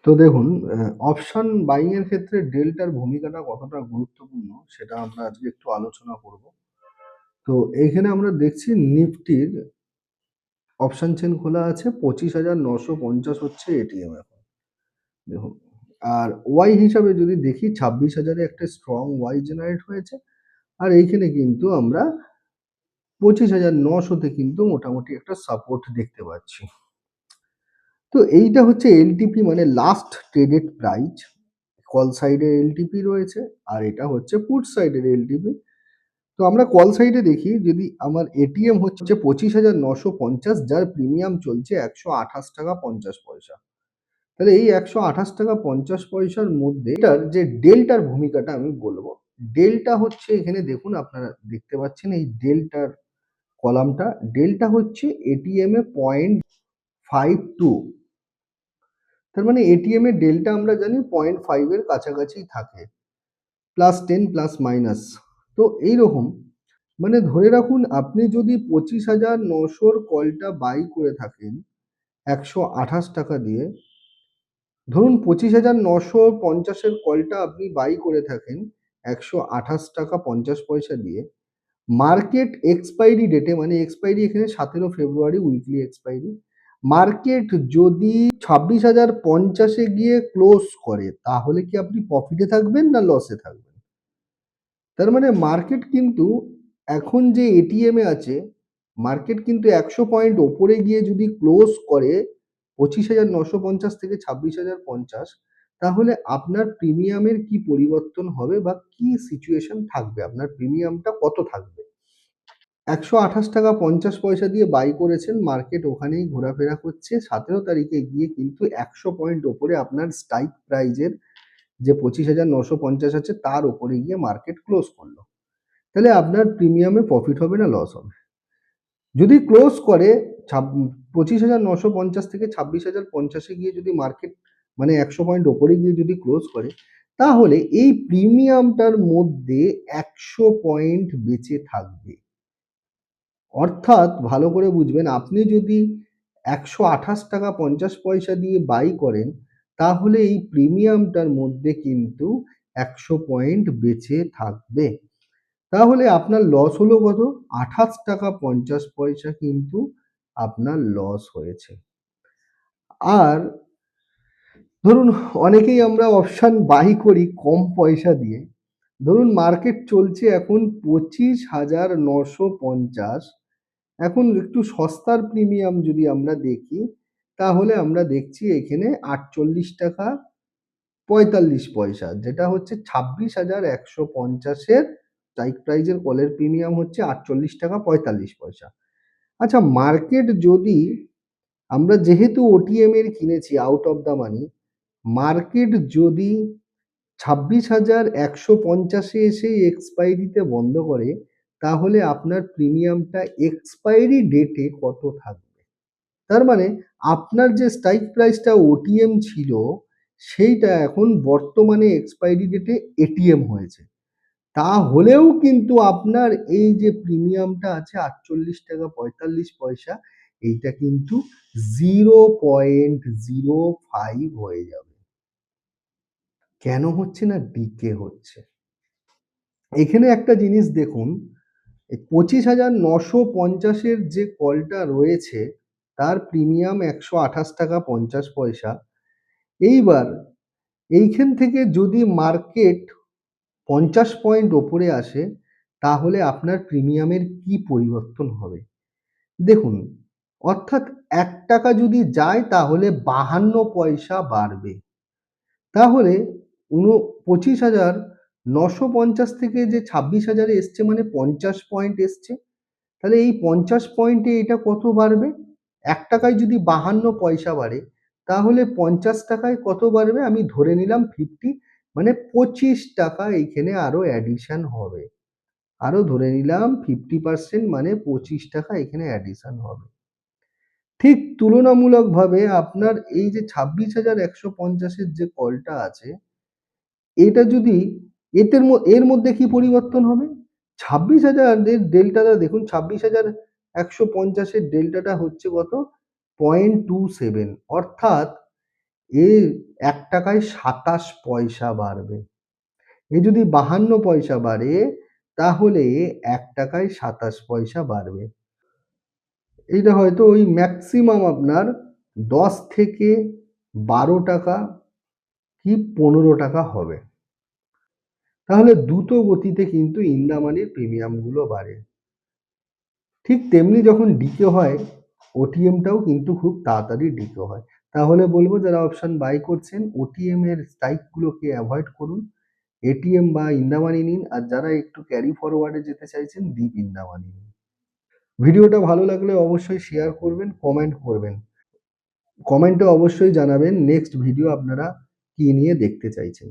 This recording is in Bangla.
তো দেখুন, অপশন বাইং এর ক্ষেত্রে ডেল্টার ভূমিকাটা কতটা গুরুত্বপূর্ণ সেটা আমরা আজকে একটু আলোচনা করব। তো এইখানে আমরা দেখছি নিফটির অপশন চেন খোলা আছে, 25,950 হচ্ছে এটিএম এখন। দেখুন, আর ওয়াই হিসাবে যদি দেখি 26,000-এ একটা স্ট্রং ওয়াই জেনারেট হয়েছে। আর এইখানে কিন্তু আমরা 25,900-তে কিন্তু মোটামুটি একটা সাপোর্ট দেখতে পাচ্ছি। তো এইটা হচ্ছে এলটিপি, মানে লাস্ট ট্রেডেড প্রাইস। কল সাইডে এলটিপি রয়েছে, আর এটা হচ্ছে পুট সাইডের এলটিপি। তো আমরা কল সাইডে দেখি, যদি আমার এটিএম হচ্ছে 25,950, যার প্রিমিয়াম চলছে 128 টাকা 50 পয়সা। তাহলে এই 128 টাকা 50 পয়সার মধ্যে এটার যে ডেল্টার ভূমিকাটা আমি বলবো। ডেল্টা হচ্ছে, এখানে দেখুন আপনারা দেখতে পাচ্ছেন এই ডেল্টার কলামটা। ডেল্টা হচ্ছে এটিএম এ 0.52। তার মানে এটিএম এর ডেল্টা আমরা জানি 0.5 এর কাছাকাছি থাকে, +10 প্লাস মাইনাস। তো এইরকম, মানে ধরে রাখুন আপনি যদি 25,900-র কলটা বাই করে থাকেন 128 টাকা দিয়ে, ধরুন 25,950-এর কলটা আপনি বাই করে থাকেন 128 টাকা 50 পয়সা দিয়ে, মার্কেট এক্সপাইরি ডেটে, মানে এক্সপাইরি এখানে 17 ফেব্রুয়ারি উইকলি এক্সপাইরি, মার্কেট যদি 26,050-এ গিয়ে ক্লোজ করে, তাহলে কি আপনি প্রফিটে থাকবেন না লসে থাকবেন? তার মানে মার্কেট কিন্তু এখন যে এটিএম এ আছে, মার্কেট কিন্তু 100 পয়েন্ট ওপরে গিয়ে যদি ক্লোজ করে 25,950 থেকে 26,050, তাহলে আপনার প্রিমিয়ামের কি পরিবর্তন হবে বা কি সিচুয়েশন থাকবে, আপনার প্রিমিয়ামটা কত থাকবে? 128 টাকা 50 পয়সা দিয়ে বাই করেছেন, মার্কেট ওখানেই ঘোরাফেরা করছে। 17 তারিখে গিয়ে কিন্তু 100 পয়েন্ট ওপরে আপনার স্ট্রাইক প্রাইজের যে 25,950 আছে তার ওপরে গিয়ে মার্কেট ক্লোজ করলো। তাহলে আপনার প্রিমিয়ামে প্রফিট হবে না লস হবে? যদি ক্লোজ করে 25,950 থেকে 26,050-এ গিয়ে যদি মার্কেট, মানে 100 পয়েন্ট ওপরে গিয়ে যদি ক্লোজ করে, তাহলে এই প্রিমিয়ামটার মধ্যে 100 পয়েন্ট বেঁচে থাকবে। অর্থাৎ ভালো করে বুঝবেন, আপনি যদি 128 টাকা 50 পয়সা দিয়ে বাই করেন, তাহলে এই প্রিমিয়ামটার মধ্যে কিন্তু 100 পয়েন্ট বেঁচে থাকবে। তাহলে আপনার লস হলো কত? 28 টাকা 50 পয়সা কিন্তু আপনার লস হয়েছে। আর ধরুন, অনেকেই আমরা অপশন বাই করি কম পয়সা দিয়ে। ধরুন মার্কেট চলছে এখন 25,950। এখন একটু সস্তার প্রিমিয়াম যদি আমরা দেখি, তাহলে আমরা দেখছি এখানে 48 টাকা 45 পয়সা, যেটা হচ্ছে 26,150-এর স্ট্রাইক প্রাইজের কলের প্রিমিয়াম হচ্ছে 48 টাকা 45 পয়সা। আচ্ছা, মার্কেট যদি, আমরা যেহেতু ওটিএম এর কিনেছি out of the money, market যদি 26,150-এ এসে এক্সপাইরিতে বন্ধ করে, তাহলে আপনার প্রিমিয়ামটা এক্সপাইরি ডেটে কত থাকবে? তার মানে আপনার যে স্ট্রাইক প্রাইসটা ওটিএম ছিল, সেইটা এখন বর্তমানে এক্সপাইরি ডেটে এটিএম হয়েছে। তাহলেও কিন্তু আপনার এই যে প্রিমিয়ামটা আছে 48 টাকা 45 পয়সা, এইটা কিন্তু 0.05 হয়ে যাবে। কেন হচ্ছে না? ডিকে হচ্ছে। এখানে একটা জিনিস দেখুন, 25,950-এর যে কলটা রয়েছে তার প্রিমিয়াম 128 টাকা 50 পয়সা। এইবার এইখান থেকে যদি মার্কেট 50 পয়েন্ট ওপরে আসে, তাহলে আপনার প্রিমিয়ামের কি পরিবর্তন হবে? দেখুন, অর্থাৎ 1 টাকা যদি যায় তাহলে 52 পয়সা বাড়বে। তাহলে 25,950 থেকে যে 26,000-এ এসছে, মানে 50 পয়েন্ট এসছে। তাহলে এই 50 পয়েন্টে এটা কত বাড়বে? 1 টাকায় যদি 52 পয়সা বাড়ে, তাহলে 50 টাকায় কত বাড়বে? আমি ধরে নিলাম 50, মানে 25 টাকা এইখানে আরো অ্যাডিশন হবে। আরো ধরে নিলাম 50%, মানে 25 টাকা এখানে অ্যাডিশন হবে। ঠিক তুলনামূলকভাবে আপনার এই যে 26,150-এর যে কলটা আছে, এটা যদি এর মধ্যে কি পরিবর্তন হবে? 26,000 এর ডেল্টাটা দেখুন, 26,150-এর ডেল্টাটা হচ্ছে কত? 0.27। অর্থাৎ এ ১ টাকায় ২৭ পয়সা বাড়বে। এ যদি ৫২ পয়সা বাড়ে তাহলে ১ টাকায় ২৭ পয়সা বাড়বে। এইটা হয়তো ওই ম্যাক্সিমাম আপনার ১০ থেকে ১২ টাকা কি ১৫ টাকা হবে। তাহলে দ্রুত গতিতে কিন্তু ইন দ্য মানির প্রিমিয়ামগুলো বাড়ে। ঠিক তেমনি যখন ডিকে হয়, ওটিএমটাও কিন্তু খুব তাড়াতাড়ি ডিকে হয়। তাহলে বলব যারা অপশন বাই করছেন ওটিএম এর স্ট্রাইকগুলোকে অ্যাভয়েড করুন। এটিএম বা ইন দ্য মানি নিন। আর যারা একটু ক্যারি ফরওয়ার্ডে যেতে চাইছেন ডিপ ইন দ্য মানি নিন। ভিডিওটা ভালো লাগলে অবশ্যই শেয়ার করবেন, কমেন্ট করবেন। কমেন্টে অবশ্যই জানাবেন নেক্সট ভিডিও আপনারা কি নিয়ে দেখতে চাইছেন।